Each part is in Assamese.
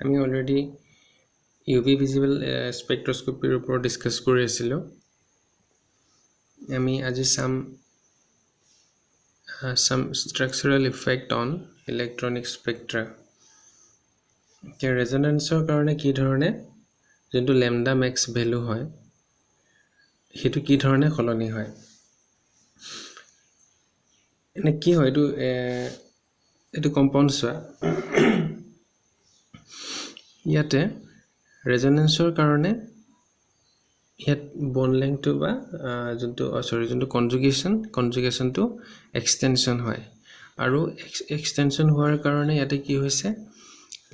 আমি অলৰেডি UV ভিজিবল স্পেক্ট্ৰস্কপিৰ ওপৰত ডিছকাছ কৰি আছিলোঁ আমি আজি চাম some structural effect on electronic spectra এতিয়া ৰেজনেন্সৰ কাৰণে কি ধৰণে যোনটো লেমডা মেক্স ভ্যালু হয় হেতু কি ধৰণে সলনি হয় এনে কি হয় এটো কম্পাউণ্ড চোৱা ইয়াতে ৰেজনেন্সৰ কাৰণে ইয়াত বন্ড লেংথটো বা যোনটো কনজুগেশনটো এক্সটেনশন হয় আৰু এক্সটেনশন হোৱাৰ কাৰণে ইয়াতে কি হৈছে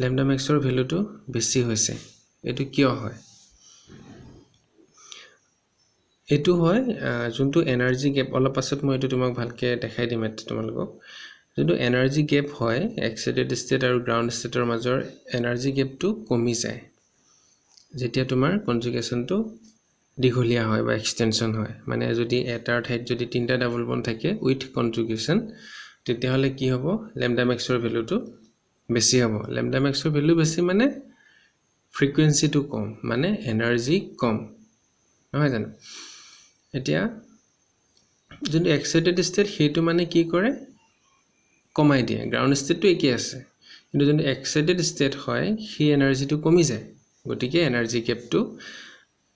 লেমডা মেক্সৰ ভ্যালুটো বেছি হৈছে এটো কিয় হয় এটো হয় যোনটো এনাৰ্জি গেপ অলপ পাছত মই এটো তোমাক ভালকে দেখাই দিম তোমালোকক যোনটো এনাৰ্জি গেপ হয় এক্সাইটেড ষ্টেট আৰু গ্ৰাউন্ড ষ্টেটৰ মাজৰ এনাৰ্জি গেপটো কমি যায় যেতিয়া তোমাৰ কনজুগেশনটো দীঘলীয়া হয় বা এক্সটেনশন হয় মানে যদি এটাৰ ঠাইত যদি তিনটা ডাবল বন্ড থাকে উইথ কনজুগেশন তেতিয়া হলে কি হ'ব লেমডা মেক্সৰ ভ্যালুটো বেছি হ'ব লেমডা মেক্সৰ ভ্যালু বেছি মানে ফ্ৰিকুৱেন্সিটো কম মানে এনাৰ্জি কম নহয় জানো এতিয়া যোনটো এক্সাইটেড ষ্টেট হেতু মানে কি কৰে কমাই দিয়ে গ্ৰাউন্ড ষ্টেটটো একে আছে কিন্তু যোনটো এক্সাইটেড ষ্টেট হয় হি এনাৰ্জিটো কমি যায় গতিকে এনাৰ্জি গেপটো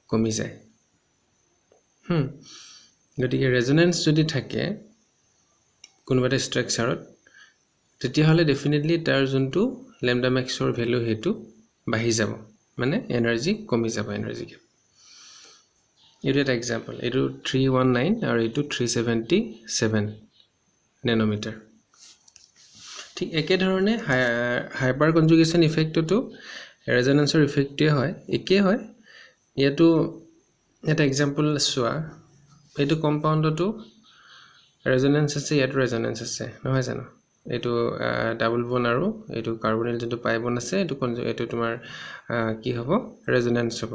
কমি যায় গতিকে ৰেজনেন্স যদি থাকে কোনোবাটা ষ্ট্ৰাকচাৰত তেতিয়া হলে ডেফিনেটলি তাৰ যোনটো লেমডা মেক্সৰ ভ্যালু হেতু বাঢ়ি যাব মানে এনাৰ্জি কমি যাব এনাৰ্জি গেপ এটো এটা এক্সাম্পল এটো 319 আৰু এটো 377 নেনোমিটাৰ ঠিক একে ধৰণে হাইপাৰ কনজুগেশন ইফেক্টটো ৰেজনেন্সৰ ইফেক্টে হয় একে হয় ইয়াতো এটা এক্সাম্পল চোৱা এটো কম্পাউণ্ডটো ৰেজনেন্স আছে ইয়াত ৰেজনেন্স আছে নহয় জানো এটো ডাবল বন্ড আৰু এটো কাৰ্বনিল যোনটো পাই বন্ড আছে এটো তোমাৰ কি হ'ব ৰেজনেন্স হ'ব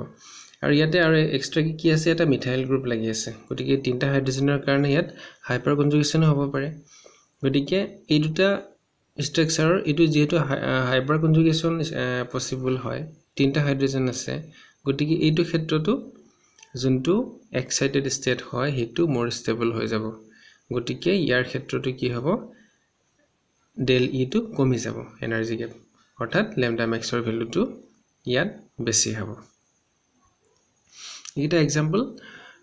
আৰু ইয়াতে আৰু এক্সট্ৰা কি আছে এটা মিথাইল গ্ৰুপ লাগি আছে গতিকে তিনটা হাইড্ৰোজেনৰ কাৰণে ইয়াত হাইপাৰ কনজুগেশন হ'ব পাৰে গতিকে এই দুটা ষ্ট্ৰাকচাৰৰ এটো যেহেতু হাইপাৰ কনজুগেশন পসিবল হয় তিনটা হাইড্ৰোজেন আছে গতিকে এইটো ক্ষেত্ৰটো যোনটো এক্সাইটেড ষ্টেট হয় হেতু মোৰ ষ্টেবল হৈ যাব গতিকে ইয়াৰ ক্ষেত্ৰটো কি হ'ব del E টো কমি যাব এনাৰ্জি গেপ অৰ্থাৎ লেমডা মেক্সৰ ভ্যালুটো ইয়াত বেছি হ'ব এটা এক্সাম্পল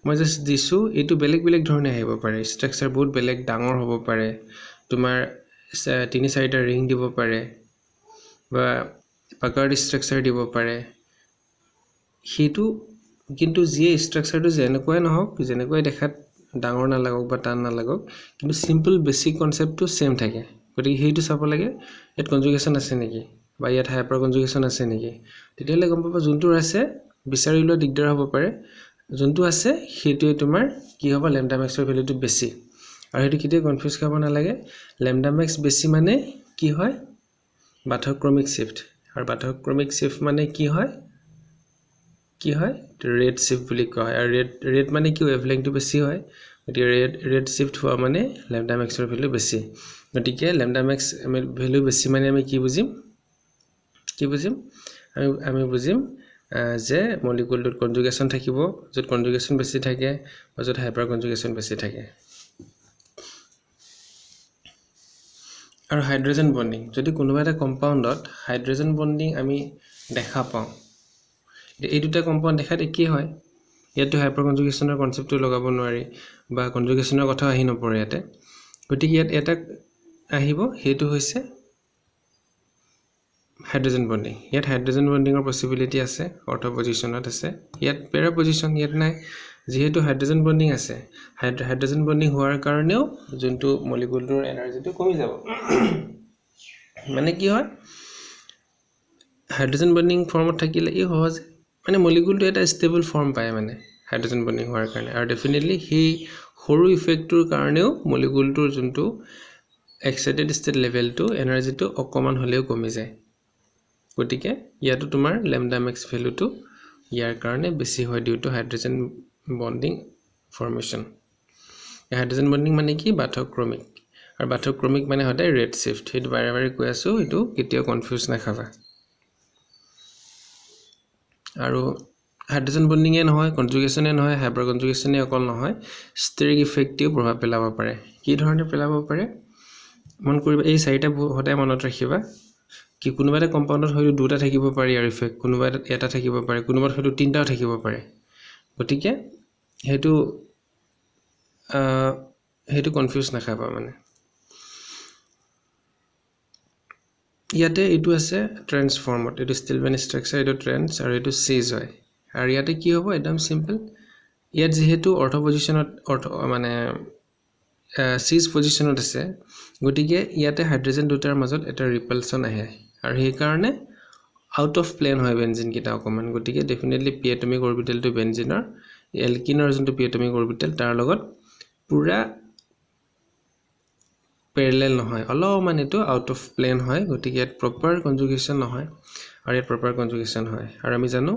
মই জাস্ট দিছো এটো বেলেগ বেলেগ ধৰণে আহিব পাৰে ষ্ট্ৰাকচাৰ বহুত বেলেগ ডাঙৰ হ'ব পাৰে তোমাৰ 3-4টা ৰিং দিব পাৰে বা পাকাৰ্ড ষ্ট্ৰাকচাৰ দিব পাৰে হেতু কিন্তু যে ষ্ট্ৰাকচাৰটো যেনেকৈ নহওক যেনেকৈ দেখাত ডাঙৰ না লাগক বা টান না লাগক কিন্তু সিম্পল বেসিক কনসেপ্টটো সেম থাকে গতিকে হেতু চাব লাগে এত কনজুগেশন আছে নেকি বা ইয়াত হাইপাৰ কনজুগেশন আছে নেকি তেতিয়ালে গম পাবা যোনটো আছে বিচাৰিলে দিগদাৰ হ'ব পাৰে যোনটো আছে হেতুৱে তোমাৰ কি হ'ব লেমডা মেক্সৰ ভ্যালুটো বেছি আৰু হেতু কিতে কনফিউজ কৰিব না লাগে লেমডা মেক্স বেছি মানে কি হয় বাথক্ৰমিক শিফট আৰু বাথক্ৰমিক শিফট মানে কি হয় ৰেড শিফট বুলি কয় আৰু ৰেড মানে কি ওয়েভলেংথটো বেছি হয় গতিকে ৰেড শিফট হোৱা মানে লেমডা মেক্সৰ ভ্যালু বেছি গতিকে লেমডা মেক্স ভ্যালু বেছি মানে আমি কি বুজিম আমি বুজিম যে মলিকুলটোত কনজুগেশন থাকিব যত কনজুগেশন বেছি থাকে বা যত হাইপাৰ কনজুগেশন বেছি থাকে আৰু হাইড্ৰোজেন বন্ডিং যদি কোনোবা এটা কম্পাউণ্ডত হাইড্ৰোজেন বন্ডিং আমি দেখা পাওঁ এই দুটা কম্পাউণ্ড দেখাত কি হয় ইয়াতো হাইপাৰ কনজুগেশনৰ কনসেপ্টটো লগাব নোৱাৰি বা কনজুগেশনৰ কথা আহি নপৰে ইয়াতে গতিকে ইয়াত এটা আহিব হেতু হৈছে হাইড্ৰোজেন বন্ডিং ইয়াত হাইড্ৰোজেন বন্ডিংৰ পসিবিলিটি আছে অৰ্থ পজিশনত আছে ইয়াত পেৰা পজিশন ইয়াত নাই যেহেতু হাইড্ৰোজেন বন্ডিং আছে হাইড্ৰোজেন বন্ডিং হোৱাৰ কাৰণেও যোনটো মলিকুলটোৰ এনাৰ্জিটো কমি যাব মানে কি হয় হাইড্ৰোজেন বন্ডিং ফৰ্মত থাকিলে ই সহজ মানে মলিকুলটো এটা ষ্টেবল ফৰ্ম পায় মানে হাইড্ৰোজেন বন্ডিং হোৱাৰ কাৰণে আৰু ডেফিনেটলি হি সৰু ইফেক্টৰ কাৰণেও মলিকুলটোৰ যোনটো এক্সাইটেড ষ্টেট লেভেলটো এনাৰ্জিটো অকমান হলেও কমি যায় গতিকে ইয়াতো তোমাৰ লেমডা মেক্স ভ্যালুটো ইয়াৰ কাৰণে বেছি হয় due to hydrogen bonding formation hydrogen bonding মানে কি বাথক্ৰমিক আৰু বাথক্ৰমিক মানে হদাই ৰেড শিফট হেতু বাৰে বাৰে কৈ আছো এটো কেতিয়াও কনফিউজ নাখাবা আৰু হাইড্ৰোজেন বন্ডিঙে নহয়, কনজুগেশ্যনে নহয়, হাইপাৰ কনজুগেশ্যনে অকল নহয়, ষ্টেৰিক ইফেক্টেও প্ৰভাৱ পেলাব পাৰে। কি ধৰণে পেলাব পাৰে মন কৰিবা, এই চাৰিটা সদায় মনত ৰাখিবা। কি কোনোবা এটা কম্পাউণ্ডত হয়তো দুটা থাকিব পাৰে ইয়াৰ ইফেক্ট, কোনোবা এটা থাকিব পাৰে, কোনোবাত হয়তো তিনিটাও থাকিব পাৰে। গতিকে সেইটো কনফিউজ নাখাবা মানে। ইয়াতে এইটো আছে ট্ৰেন্স ফৰ্মত, এইটো ষ্টিলমেন ষ্ট্ৰাকচাৰ, এইটো ট্ৰেন্স আৰু এইটো চিজ হয়। আৰু ইয়াতে কি হ'ব একদম চিম্পল, ইয়াত যিহেতু অৰ্থ পজিশ্যনত মানে চিজ পজিশ্যনত আছে, গতিকে ইয়াতে হাইড্ৰোজেন দুটাৰ মাজত এটা ৰিপালশ্যন আহে আৰু সেইকাৰণে আউট অফ প্লেন হয় বেঞ্জিনকেইটা অকণমান। গতিকে ডেফিনেটলি পি এটমিক অৰবিটেলটো বেঞ্জিনৰ এলকিনৰ যোনটো পি এটমিক অৰবিটেল তাৰ লগত পুৰা পেৰেলেল নহয়, অলপমান এইটো আউট অফ প্লেন হয়। গতিকে ইয়াত প্ৰপাৰ কনজুগেশ্যন নহয় আৰু ইয়াত প্ৰপাৰ কনজুগেশ্যন হয়। আৰু আমি জানো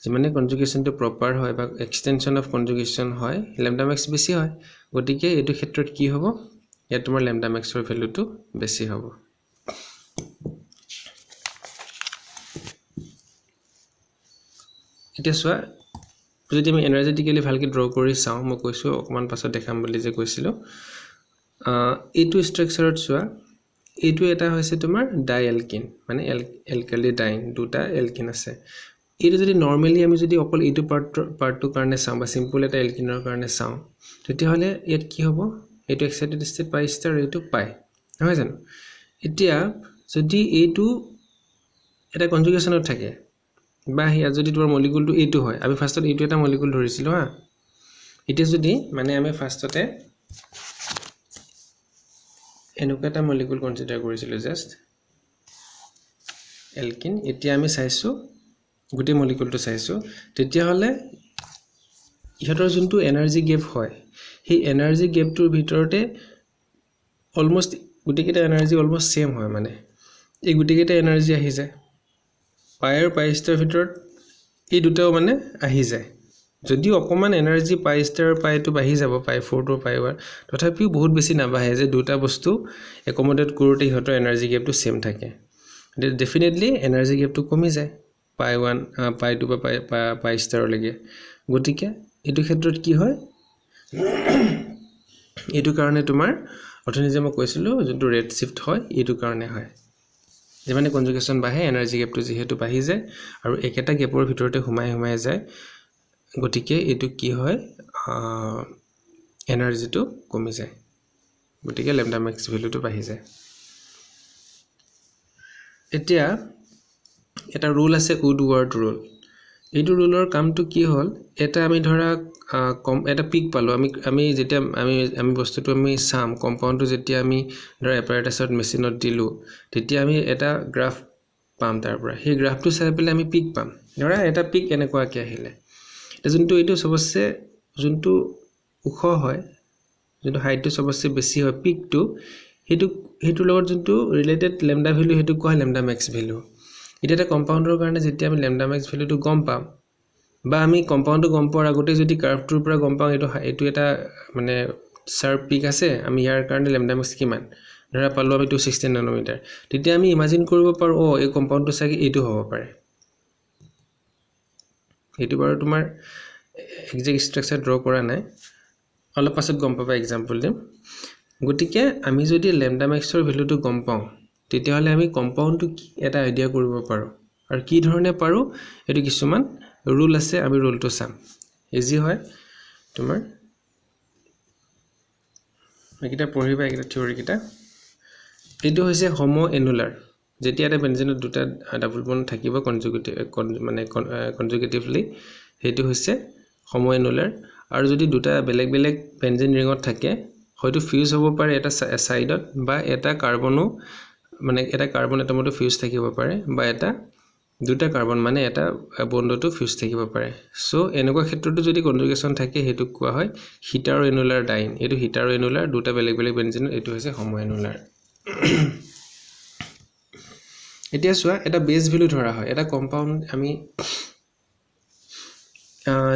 যিমানে কনজুগেশ্যনটো প্ৰপাৰ হয় বা এক্সটেনশ্যন অফ কনজুগেশ্যন হয়, লেমডা মেক্স বেছি হয়। গতিকে এইটো ক্ষেত্ৰত কি হ'ব, ইয়াত তোমাৰ লেমডা মেক্সৰ ভেলুটো বেছি হ'ব। এতিয়া চোৱা, যদি আমি এনাৰ্জেটিকেলি ভালকৈ ড্ৰ কৰি চাওঁ, মই কৈছোঁ অকণমান পাছত দেখাম বুলি যে কৈছিলোঁ, এইটো ষ্ট্ৰাকচাৰত চোৱা, এইটো এটা হৈছে তোমাৰ ডাই এলকিন, মানে এলকালি ডাইন, দুটা এলকিন আছে। এইটো যদি নৰ্মেলি আমি যদি অকল এইটো পাৰ্টটোৰ কাৰণে চাওঁ বা চিম্পল এটা এলকিনৰ কাৰণে চাওঁ, তেতিয়াহ'লে ইয়াত কি হ'ব, এইটো এক্সাইটেড ষ্টেট পাই ষ্টাৰ, এইটো পাই, নহয় জানো? এতিয়া যদি এইটো এটা কনজুগেশ্যনত থাকে বা ইয়াত যদি তোমাৰ মলিকুলটো এইটো হয়, আমি ফাৰ্ষ্টত এইটো এটা মলিকুল ধৰিছিলোঁ হা। এতিয়া যদি মানে আমি ফাৰ্ষ্টতে এনেকুৱা এটা মলিকুল কনচিডাৰ কৰিছিলোঁ জাষ্ট এলকিন, এতিয়া আমি চাইছোঁ গোটেই মলিকুলটো চাইছোঁ, তেতিয়াহ'লে ইহঁতৰ যোনটো এনাৰ্জি গেপ হয়, সেই এনাৰ্জি গেপটোৰ ভিতৰতে অলমষ্ট গোটেইকেইটা এনাৰ্জি অলমষ্ট ছেম হয়। মানে এই গোটেইকেইটা এনাৰ্জি আহি যায়, পাই আৰু পাই ষ্টাৰৰ ভিতৰত এই দুটাও মানে আহি যায়। যদিও অকণমান এনাৰ্জি পাই ষ্টাৰৰ পাইটো বাঢ়ি যাব, পাই 4 টু পাই 1, তথাপিও বহুত বেছি নাবাঢ়ে যে দুটা বস্তু একমডেট কৰোঁতে সিহঁতৰ এনাৰ্জি গেপটো ছেম থাকে। ডেফিনেটলি এনাৰ্জি গেপটো কমি যায় পাই 1 পাই 2 বা পাই ষ্টাৰলৈকে। গতিকে এইটো ক্ষেত্ৰত কি হয়, এইটো কাৰণে তোমাৰ অথনি যে মই কৈছিলোঁ যোনটো ৰেড শ্বিফ্ট হয়, এইটো কাৰণে হয়। যিমানে কনজুগেশ্যন বাঢ়ে এনাৰ্জি গেপটো যিহেতু বাঢ়ি যায় আৰু একেটা গেপৰ ভিতৰতে সোমাই যায়, গতিকে এইটো কি হয়, এনাৰ্জিটো কমি যায়। গতিকে লেমডা মেক্স ভেলুটো বাঢ়ি যায়। এতিয়া এটা ৰুল আছে, উডৱাৰ্ড ৰুল। এইটো ৰুলৰ কামটো কি হ'ল, এটা আমি ধৰা এটা পিক পালোঁ, আমি যেতিয়া আমি বস্তুটো আমি চাম, কম্পাউণ্ডটো যেতিয়া আমি ধৰা এপাৰেটাছত মেচিনত দিলোঁ, তেতিয়া আমি এটা গ্ৰাফ পাম তাৰ পৰা। সেই গ্ৰাফটো চাই পেলাই আমি পিক পাম। ধৰা এটা পিক এনেকুৱাকৈ আহিলে, এতিয়া এইটো চবতছে যোনটো ওখ হয়, যোনটো হাইটটো চবতছে বেছি হয় পিকটো, সেইটোৰ লগত যোনটো ৰিলেটেড লেমডা ভেলু, সেইটো কোৱা হয় লেমডা মেক্স ভেলু। এতিয়া এটা কম্পাউণ্ডৰ কাৰণে যেতিয়া আমি লেমডা মেক্স ভেলুটো গম পাম, বা আমি কম্পাউণ্ডটো গম পোৱাৰ আগতে যদি কাৰ্ভটোৰ পৰা গম পাওঁ এইটো এটা মানে চাৰ্প পিক আছে, আমি ইয়াৰ কাৰণে লেমডা মেক্স কিমান ধৰা পালোঁ আমি 216 নানোমিটাৰ, তেতিয়া আমি ইমাজিন কৰিব পাৰোঁ এই কম্পাউণ্ডটো চাগে এইটো হ'ব পাৰে। এইটো বাৰু তোমাৰ একজেক্ট ষ্ট্ৰাকচাৰ ড্ৰ কৰা নাই, অলপ পাছত গম পাবা, এক্সাম্পল দিম। গতিকে আমি যদি লেমডা মেক্সৰ ভেলুটো গম পাওঁ, তেতিয়াহ'লে আমি কম্পাউণ্ডটো এটা আইডিয়া কৰিব পাৰোঁ। আৰু কি ধৰণে পাৰোঁ, এইটো কিছুমান ৰুল আছে, আমি ৰুলটো চাম। ইজি হয় তোমাৰ, এইকেইটা পঢ়িবা, এইকেইটা থিয়ৰীকেইটা। এইটো হৈছে হোমো এনুলাৰ। যেতিয়া এটা বেঞ্জিনত দুটা ডাবল বন্ড থাকিব কনজুগেটিভলি, সেইটো হৈছে হোমো এনুলাৰ। আৰু যদি দুটা বেলেগ বেলেগ বেঞ্জিন ৰিঙত থাকে, হয়তো ফিউজ হ'ব পাৰে এটা ছাইডত, বা এটা কাৰ্বনো মানে এটা কাৰ্বন এটমতো ফিউজ থাকিব পাৰে, বা দুটা কাৰ্বন মানে এটা বণ্ডতো ফিউজ থাকিব পাৰে। চ' এনেকুৱা ক্ষেত্ৰতো যদি কনজুগেশ্যন থাকে, সেইটোক কোৱা হয় হিটাৰো এনুলাৰ ডাইন। এইটো হিটাৰো এনুলাৰ, দুটা বেলেগ বেলেগ বেঞ্জিনত, এইটো হৈছে হোমো এনুলাৰ। এতিয়া চোৱা, এটা বেছ ভেলু ধৰা হয়, এটা কম্পাউণ্ড আমি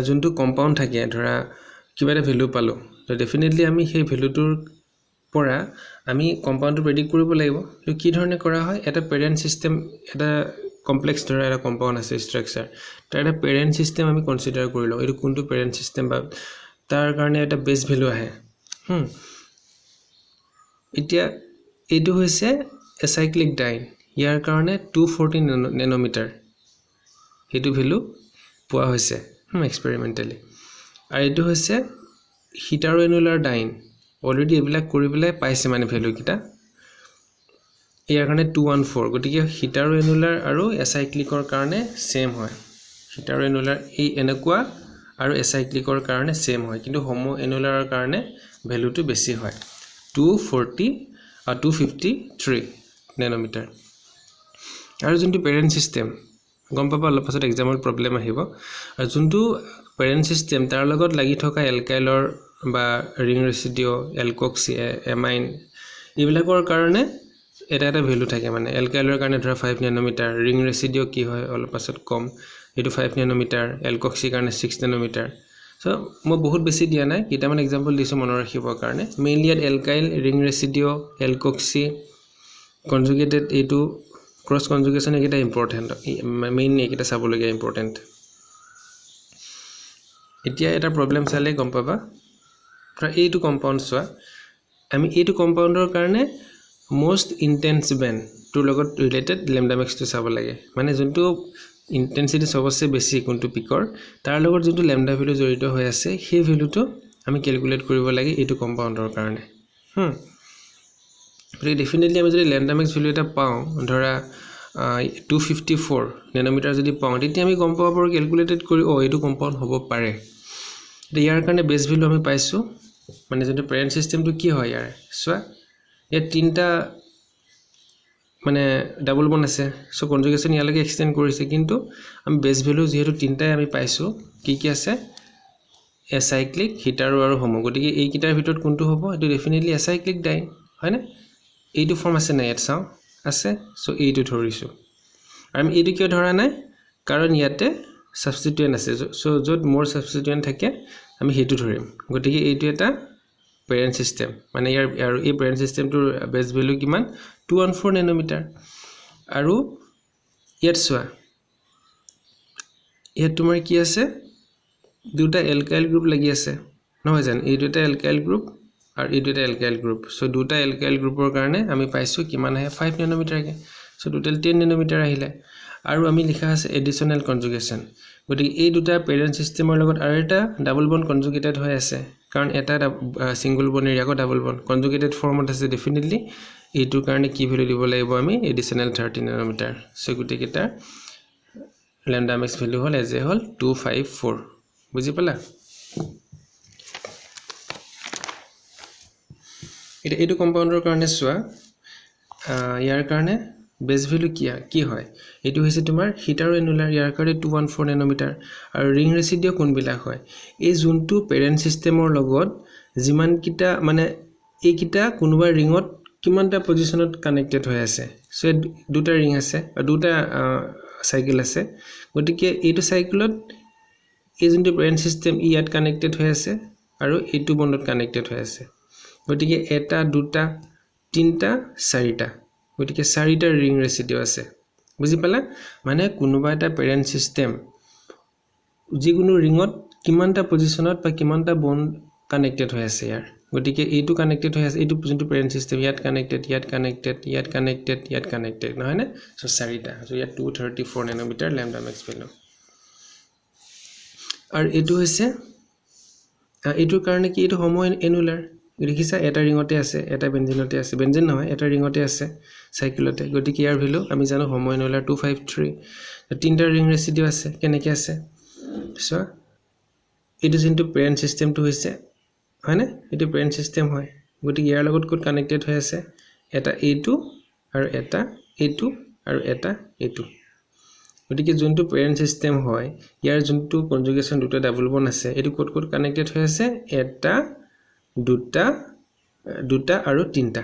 যোনটো কম্পাউণ্ড থাকে, ধৰা কিবা এটা ভেলু পালোঁ, তো ডেফিনেটলি আমি সেই ভেলুটোৰ পৰা আমি কম্পাউণ্ডটো প্ৰেডিক্ট কৰিব লাগিব। কি ধৰণে কৰা হয়, এটা পেৰেণ্ট ছিষ্টেম এটা কমপ্লেক্স ধৰা এটা কম্পাউণ্ড আছে ষ্ট্ৰাকচাৰ তাৰ এটা পেৰেণ্ট সিস্টেম আমি কনসিডাৰ কৰি লওঁ এটো কোনটো পেৰেণ্ট সিস্টেম বা তাৰ কাৰণে এটা বেস ভ্যালু আহে এতিয়া এটো হৈছে এসাইক্লিক ডাইন ইয়াৰ কাৰণে 240 নেনোমিটাৰ হেতু ভ্যালু পোৱা হৈছে এক্সপেৰিমেন্টালি আৰু এটো হৈছে হিটাৰোএনুলাৰ ডাইন অলৰেডি এবিলাক কৰি পেলাই পাইছে মানে ভ্যালু কিটা ইয়াৰ কাৰণে 214 গতিকে হিটাৰোএনুলাৰ আৰু এসাইক্লিকৰ কাৰণে সেম হয় হিটাৰোএনুলাৰ এই এনেকুৱা আৰু এসাইক্লিকৰ কাৰণে সেম হয় কিন্তু হোমোএনুলাৰৰ কাৰণে ভ্যালুটো বেছি হয় 253 নেনোমিটাৰ আৰু যোনটো পেৰেণ্ট সিস্টেম গম পাবা অলপ পাছত এক্সাম্পল প্ৰবলেম আহিব আৰু যোনটো পেৰেণ্ট সিস্টেম তাৰ লগত লাগি থকা এলকাইলৰ বা ৰিং ৰেচিডিও এলকক্সি এমাইন ইবিলাকৰ কাৰণে এটা ভ্যালু থাকে মানে এলকাইলৰ কাৰণে ধৰা 5 নেনোমিটাৰ ৰিং ৰেচিডিও কি হয় অলপ পাছত কম এটো 5 নেনোমিটাৰ এলকক্সি কাৰণে 6 নেনোমিটাৰ সো মই বহুত বেছি দিয়া নাই কিটামান এক্সাম্পল দিছো মনৰ ৰাখিবৰ কাৰণে মেইনলি এট এলকাইল ৰিং ৰেচিডিও এলকক্সি কনজুগেটেড এটো ক্ৰস কনজুগেশন এটা ইম্পৰ্টেন্ট মেইন এটা চাবলগীয়া ইম্পৰ্টেন্ট এতিয়া এটা প্ৰবলেম চালে গম পাবা প্ৰা এইটো কম্পাউণ্ড চোৱা আমি এইটো কম্পাউণ্ডৰ কাৰণে মোস্ট ইন্টেন্স বেন্ড টু লগত ৰিলেটেড ল্যাম্ডা ম্যাক্স টো চাব লাগে মানে যোনটো ইন্টেন্সিটি সবচে বেছি কোনটো পিকৰ তাৰ লগত যোনটো ল্যাম্ডা ভ্যালু জড়িত হৈ আছে সেই ভ্যালুটো আমি ক্যালকুলেট কৰিব লাগে এইটো কম্পাউণ্ডৰ কাৰণে ডেফিনেটলি আমি যদি ল্যাম্ডা ম্যাক্স ভ্যালু এটা পাওঁ ধৰা 254 নেনোমিটাৰ যদি পাওঁ তেতিয়া আমি গম পাব পাৰো ক্যালকুলেটেড কৰি এইটো কম্পাউণ্ড হ'ব পাৰে ইয়াৰ কাৰণে বেস ভ্যালু আমি পাইছো মানে যেটো পেৰেণ্ট সিস্টেমটো কি হয় ইয়াৰ সোৱা এ তিনটা মানে ডাবল বন্ড আছে সো কনজুগেশন ইয়ালৈকে এক্সটেন্ড কৰিছে কিন্তু আমি বেস ভ্যালু যেহেতু তিনটাই আমি পাইছো কি আছে এসাইক্লিক হিটাৰো আৰু হোমো গতিকে এই কিটাৰ ভিতৰত কোনটো হ'ব এটো ডেফিনেটলি এসাইক্লিক ডাইন হয় না এইটো ফৰ্ম আছে নাই ইয়াত চাও আছে সো এইটো ধৰিছো আমি এইটো কিয় ধৰা নাই কাৰণ ইয়াতে সাবস্টিটুয়েন্ট আছে সো যত মোৰ সাবস্টিটুয়েন্ট থাকে আমি হেতু ধৰিম গতিকে এইটো এটা পেৰেণ্ট সিস্টেম মানে ইয়াৰ আৰু এই পেৰেণ্ট সিস্টেমটোৰ বেস ভ্যালু কিমান 214 নেনোমিটাৰ আৰু ইয়াত চোৱা ইয়াত তোমাৰ কি আছে দুটা এলকাইল গ্ৰুপ লাগি আছে নহয় জান এই দুটা এলকাইল গ্ৰুপ আৰু এই দুটা এলকাইল গ্ৰুপ সো দুটা এলকাইল গ্ৰুপৰ কাৰণে আমি পাইছো কিমান আহে 5 নেনোমিটাৰ কে সো টোটাল 10 নেনোমিটাৰ আহিলে আৰু আমি লিখা আছে এডিশনাল কনজুগেশন গতিকে এই দুটা পেৰেণ্ট সিস্টেমৰ লগত আৰু এটা ডাবল বন্ড কনজুগেটেড হৈ আছে কাৰণ এটা সিঙ্গল বন্ড এৰিয়াকো ডাবল বন্ড কনজুগেটেড ফৰ্মত আছে ডেফিনেটলি এইটোৰ কাৰণে কি ভ্যালু দিব লাগিব আমি এডিশনাল 30 নেনোমিটাৰ সো গুটি কেটা ল্যাম্ডা ম্যাক্স ভ্যালু হল এজ এ হল 254 বুজি পালা এটা এইটো কম্পাউণ্ডৰ কাৰণে চোৱা ইয়াৰ কাৰণে বেস ভ্যালু কি হয় এটো হৈছে তোমাৰ হিটাৰোএনুলাৰ ইয়াৰ কাৰণে 214 নেনোমিটাৰ আৰু ৰিং ৰেচিডিও কোনবিলাক হয় এই যোনটো পেৰেণ্ট সিস্টেমৰ লগত যিমান কিটা মানে এই কিটা কোনোবা ৰিংত কিমানটা পজিশনত কানেক্টেড হৈ আছে সো দুটা ৰিং আছে আৰু দুটা সাইকেল আছে গতিকে এইটো সাইকেলত এই যোনটো পেৰেণ্ট সিস্টেম ইয়াত কানেক্টেড হৈ আছে আৰু এইটো বন্ডত কানেক্টেড হৈ আছে গতিকে এটা দুটা তিনটা চাৰিটা গতিকে চাৰিটা ৰিং ৰেচিডিও আছে বুজি পালা মানে কোনোবা এটা পেৰেণ্ট সিস্টেম যিকোনো ৰিংত কিমানটা পজিশনত বা কিমানটা বন্ড কানেক্টেড হৈ আছে ইয়াৰ গতিকে এইটো কানেক্টেড হৈ আছে এইটো যোনটো পেৰেণ্ট সিস্টেম ইয়াত কানেক্টেড নহয় না সো চাৰিটা সো ইয়াত 234 নেনোমিটাৰ ল্যাম্ডা ম্যাক্স ভ্যালু আৰু এইটো হৈছে এইটোৰ কাৰণে কি এইটো হোমোএনুলাৰ দেখিছা এটা ৰিংতে আছে এটা বেনজিনতে আছে বেনজিন নহয় এটা ৰিংতে আছে সাইকেলতে গতিকে ইয়াৰ ভ্যালু আমি জানো হোমোএনুলাৰ 253 তিনটা ৰিং ৰেচিডিও আছে কেনেকৈ আছে সো এইটো যোনটো পেৰেণ্ট সিস্টেমটো হৈছে হয় না এইটো পেৰেণ্ট সিস্টেম হয় গতিকে ইয়াৰ লগত কোড কানেক্টেড হৈ আছে এটা এইটো আৰু এটা এইটো আৰু এটা এইটো গতিকে যোনটো পেৰেণ্ট সিস্টেম হয় ইয়াৰ যোনটো কনজুগেশন দুটা ডাবল বন্ড আছে এটো কোড কানেক্টেড হৈ আছে এটা দুটা আৰু তিনটা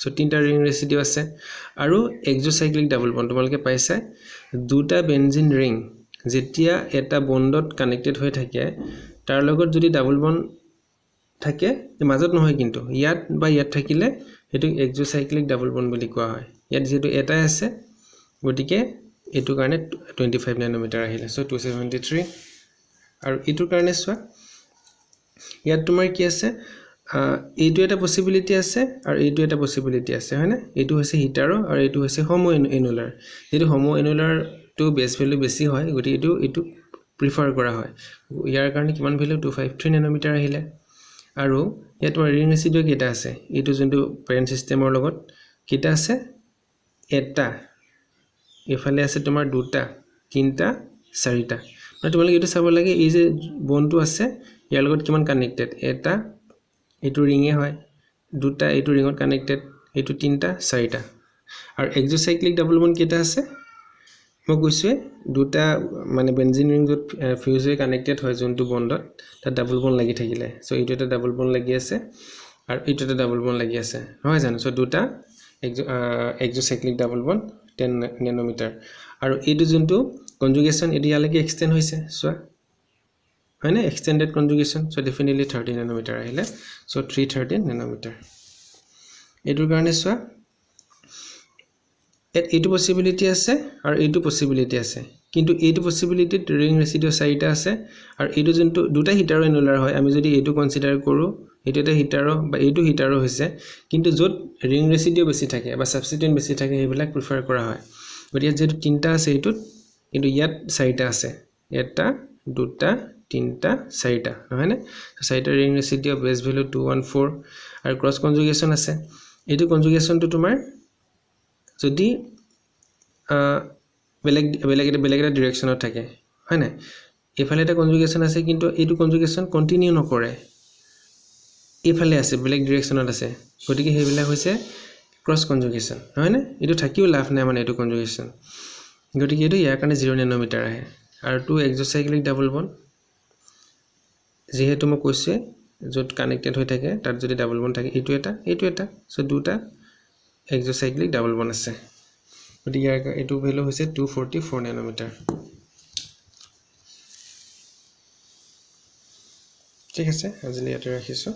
সো তিনটা ৰিং ৰেচিডিও আছে আৰু এক্সোসাইক্লিক ডাবল বন্ড তোমালকে পাইছা দুটা বেনজিন ৰিং যেতিয়া এটা বন্ডত কানেক্টেড হৈ থাকে তাৰ লগত যদি ডাবল বন্ড থাকে মাজত নহয় কিন্তু ইয়াত বা ইয়াত থাকিলে এটো এক্সোসাইক্লিক ডাবল বন্ড বুলি কোৱা হয় ইয়াত যেটো এটা আছে গতিকে এইটোৰ কাৰণে 25 নেনোমিটাৰ আহিলে সো 273 আৰু এইটোৰ কাৰণে চোৱা ইয়াত তোমাৰ কি আছে এইটো এটা পসিবিলিটি আছে আৰু এইটো এটা পসিবিলিটি আছে হয়নে এইটো হৈছে হিটাৰো আৰু এইটো হৈছে হোমো এনুলাৰ যেটো হোমো এনুলাৰ টু বেস ভ্যালু বেছি হয় গতি এইটো প্ৰিফাৰ কৰা হয় ইয়াৰ কাৰণে কিমান ভ্যালু 253 নেনোমিটাৰ আহিলে আৰু ইয়াত ৰিং ৰেচিডিউ কেটা আছে এইটো যোনটো পেৰেন্ট সিস্টেমৰ লগত কেটা আছে এটা এফালে আছে তোমাৰ দুটা তিনটা চাৰিটা মানে তোমালোকে এইটো চাব লাগে এই যে বনটো আছে ইয়াৰ লগত কিমান কানেক্টেড এটা এইটো ৰিংয়ে হয় দুটা এইটো ৰিংত কানেক্টেড এইটো তিনটা চাৰিটা আৰু এক্সোসাইক্লিক ডাবল বন্ড কেটা আছে মই কৈছো দুটা মানে বেনজিন ৰিং যত ফিউজ হৈ কানেক্টেড হয় যোনটো বন্ডত তা ডাবল বন্ড লাগি থাকিলে সো এইটো এটা ডাবল বন্ড লাগি আছে আৰু এইটো এটা ডাবল বন্ড লাগি আছে নহয় জানো সো দুটা এক্সোসাইক্লিক ডাবল বন্ড 10 নেনোমিটাৰ আৰু এইটো যোনটো কনজুগেশ্যন এডিয়ালৈকে এক্সটেন্ড হৈছে সো হয়নে এক্সটেন্ডেড কনজুগেশ্যন সো ডেফিনেটলি 30 নেনোমিটাৰ আহিলে সো 313 নেনোমিটাৰ এইটোৰ কাৰণে সো এইটো পসিবিলিটি আছে আৰু এইটো পসিবিলিটি আছে কিন্তু এইটো পসিবিলিটিত ৰিং ৰেচিডিউ চাৰিটা আছে আৰু এইটো যোনটো দুটা হিটাৰ এনুলাৰ হয় আমি যদি এইটো কনসিডাৰ কৰো এইটো এটা হিটাৰ বা এইটো হিটাৰ হৈছে কিন্তু যত ৰিং ৰেচিডিউ বেছি থাকে বা সাবস্টিটিউয়েন্ট বেছি থাকে এইবিলাক প্ৰিফাৰ কৰা হয় গতিকে যেটো তিনটা আছে এইটোত কিন্তু ইয়াত চাৰিটা আছে এটা দুটা তিনটা চাৰিটা নহয় নে চাৰিটা ৰিং ৰেচিডিউ বেস ভ্যালু 214 আৰু ক্ৰস কনজুগেশ্যন আছে এইটো কনজুগেশ্যনটো তোমাৰ যদি বেলেগ এটা ডাইৰেকশনত থাকে হয় না এফালে এটা কনজুগেশ্যন আছে কিন্তু এইটো কনজুগেশ্যন কন্টিনিউ নকৰে এফালে আছে বেলেগ ডাইৰেকশনত আছে গতিকে হেবিলাক হৈছে ক্ৰস কনজুগেশ্যন হয় না এইটো থাকিও লাভ নাই মানে এইটো কনজুগেশ্যন গতিকে এইটো ইয়াৰ কাৰণে 0 নেনোমিটাৰ আহে আৰু টু এক্সোসাইক্লিক ডাবল বন্ড যেহেতু মই কৈছে যত কানেক্টেড হৈ থাকে তাত যদি ডাবল বন্ড থাকে এইটো এটা সো দুটা এক্সোসাইক্লিক ডাবল বন্ড আছে গতিকে এইটো ভ্যালু হৈছে 244 নেনোমিটাৰ ঠিক আছে আজিলৈ ইয়াতে ৰাখিছো